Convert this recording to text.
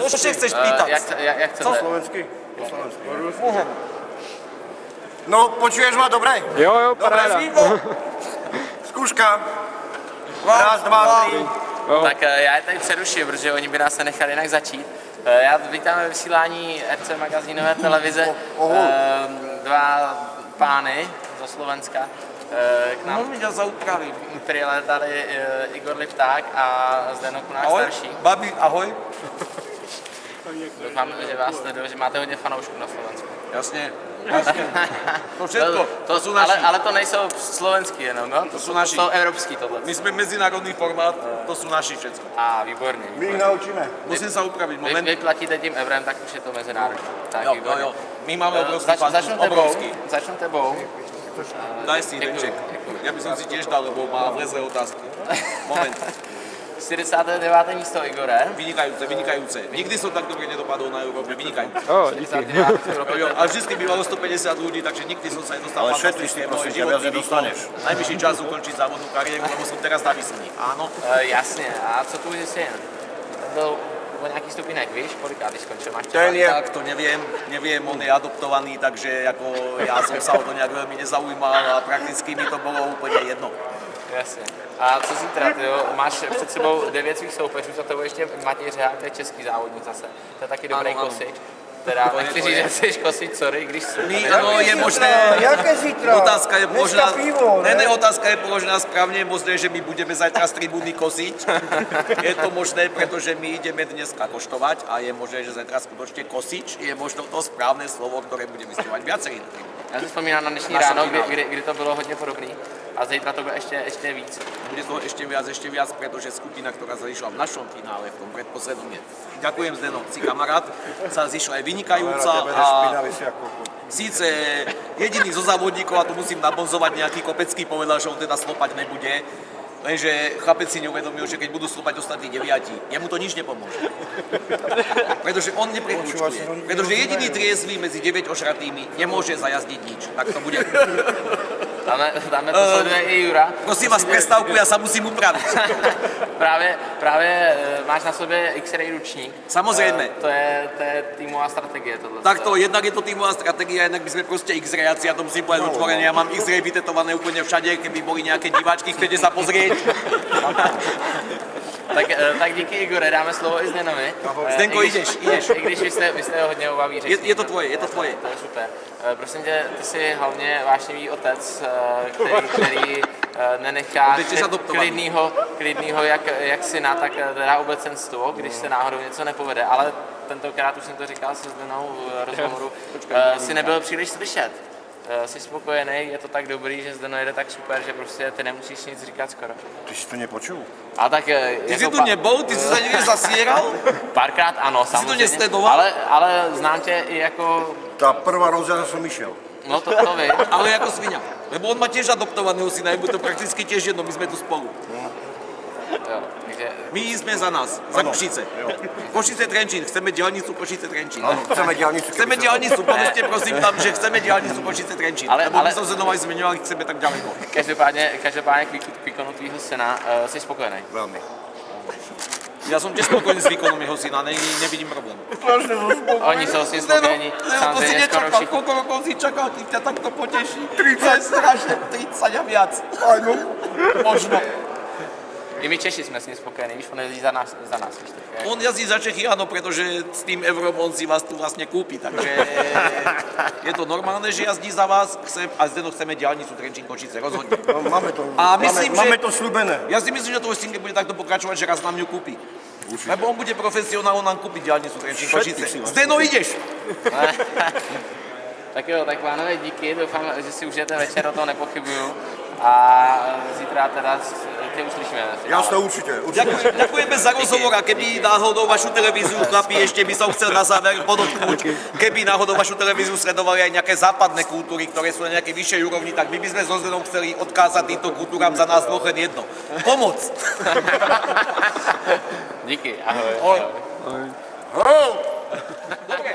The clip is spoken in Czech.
Co się chceš pýtať? Jak chcete? Slovensky? Po slovensky. No, počuješ ma dobre? Jo, paráda. Zkouška. Raz, dva, tři. Tak já je tady přeruším, protože oni by nás nenechali jinak začít. Já vítám ve vysílání RC magazínové televize dva pány zo Slovenska. K nám přilétali Igor Lipták a Zdeno Kunák starší. Babi, ahoj. Doufám, že vás sleduju, že máte hodně fanoušků na Slovensku. Jasně. To všetko, to sú naši. Ale to nejsou slovenský jenom, no? To sú naši. To evropský tohle. My sme medzinárodný formát, to sú naši všetko. A výborně. My ich naučíme. Musím sa upraviť, moment. Vy platíte tím eurem, tak už je to mezinárodní. Tak, Jo. My máme obrovský fan, obrovský. Začnu tebou. Daj si denček. Ja by som si tiež dal, lebo má vlezlé otázky. Moment. 49. místo, Igore. Vynikajúce. Nikdy som tak dobre nedopadol na Európe, vynikajúce. Díky. A vždycky bývalo 150 ľudí, takže nikdy som sa nedostal. Ale šetri si prosím ťa, viac nedostaneš. Najvyšší čas ukončiť závodnú kariéru, lebo som teraz na vysní. Áno. Jasně. A co tu už syn? Byl o nějaký stupinek, víš? Kolikátý skončil? Máš Ten je. Tak to neviem, on je adoptovaný, takže ako ja som sa o to nejak veľmi nezaujímal a prakticky mi to bolo úplne jedno. Jasně. A co zítra, ty jo? Máš před sebou 9 svých soupeřů, za tebou ještě Matěj Řehák, to je český závodník zase. To je taky dobrý kosič. Teda nechci říct, že jsi kosič, sorry, když Áno, je možné. Jaké zítra? Otázka je možná. pivo, ne? Ne, otázka je položená správne, je možné, že my budeme zajtra z tribúny kosiť. Je to možné, pretože my ideme dneska koštovať a je možné, že zajtra skutočne kosič je možno to správne slovo, ktoré budeme vysťovať viacerí na tribúne. Já si vzpomínám na dnešní ráno, kdy to bylo hodně podobný. A zítra to bude ještě víc. Bude to ešte viac, pretože skupina, ktorá sa zišla v našom finále, v tom predposlednom je. Ďakujem, Zdeno, si kamarát, sa zišla aj vynikajúca a síce jediný zo závodníkov, a to musím nabonzovať, nejaký Kopecký povedal, že on teda slopať nebude, lenže chlapec si neuvedomil, že keď budú slopať ostatní 9, jemu to nič nepomôže. Pretože on neprekľúčkuje. Pretože jediný triezvy medzi 9 ošratými nemôže zajazdiť nič. Tak to bude. Dáme to sleduje i Jura. Prosím vás, prestávku, ja sa musím upraviť. Právě máš na sobě X-ray ručník. Samozrejme. To je týmová strategie tohle. Takto, jednak je to týmová stratégia, jednak by sme proste X-rayaci, ja to musím povedať otvorene, ja mám X-ray vytetované úplne všade, keby boli nejaké diváčky, chcete sa pozrieť. Tak díky, Igore, dáme slovo i Zdenovi. Zdenko, ideš. I když vy jste ho hodně obaví řečník. Je to tvoje. To je super. Prosím tě, ty jsi hlavně vášnivý otec, který nenechá klidnýho jak syna, tak teda obecenstvo, když se náhodou něco nepovede. Ale tentokrát, už jsem to říkal se Zdenou v rozhovoru, si nebyl příliš slyšet. Jsi spokojený, je to tak dobrý, že Zdeno jede tak super, že prostě ty nemusíš nic říkat skoro. Ty si to nepočul? A tak... Ty si tu nebol? Ty si sa niekde zasieral? Párkrát ano, samozřejmě. Si to nesledoval? Ale znám tě i jako... Tá prvá rozjazda som išiel. No to vím. Ale ako svinia. Lebo on má tiež adoptovaného syna, je mu to prakticky tiež jedno, my sme tu spolu. Jo, takže... My sme za nás, za Košice. Košice Trenčín, chceme diaľnicu Košice Trenčín. Áno, chceme diaľnicu. Chceme diaľnicu, povedzte prosím tam, že chceme diaľnicu Košice Trenčín. Lebo my som sa znovu aj zmiňovali, chceme tak ďaleko. Každopádně k výkonu tvýho syna jsi spokojený. Veľmi. Ja som tiež spokojný s výkonom jeho syna, nevidím problém. Oni jsou si spokojení, To si nečakal, koľko rokov si čakal, kým ťa takto poteší? 30, strašne, 30 a viac. Áno. Možno. I my Češi jsme s ním spokojení, víš, on jezdí za nás. On jazdí za Čechy, áno, pretože s tým eurom on si vás tu vlastne kúpi, takže je to normálne, že jazdí za vás a Zdeno chceme diaľnicu Trenčín-Košice, rozhodne. No, máme to, A myslím, máme že- to slúbené. Ja si myslím, že to už s tým bude takto pokračovať, že raz nám ju kúpi. Lebo on bude profesionál, on nám kúpi diaľnicu Trenčín-Košice. Zdeno, ideš! Tak jo, tak pánové, díky, doufám, že si užijete večer, o toho nepochybuju. A zítra teda tě uslyšíme. Jasno, určite. Ďakujeme za rozhovor a keby náhodou vašu televíziu, chlapi, ešte by som chcel na záver podotknúť, keby náhodou vašu televíziu sledovali aj nejaké západné kultúry, ktoré sú na nejakej vyššej úrovni, tak my by sme so Zdenom chceli odkázať týmto kultúram za nás dvoch len jedno. Pomoc! Díky, ahoj. Ahoj. Ahoj. Dobre.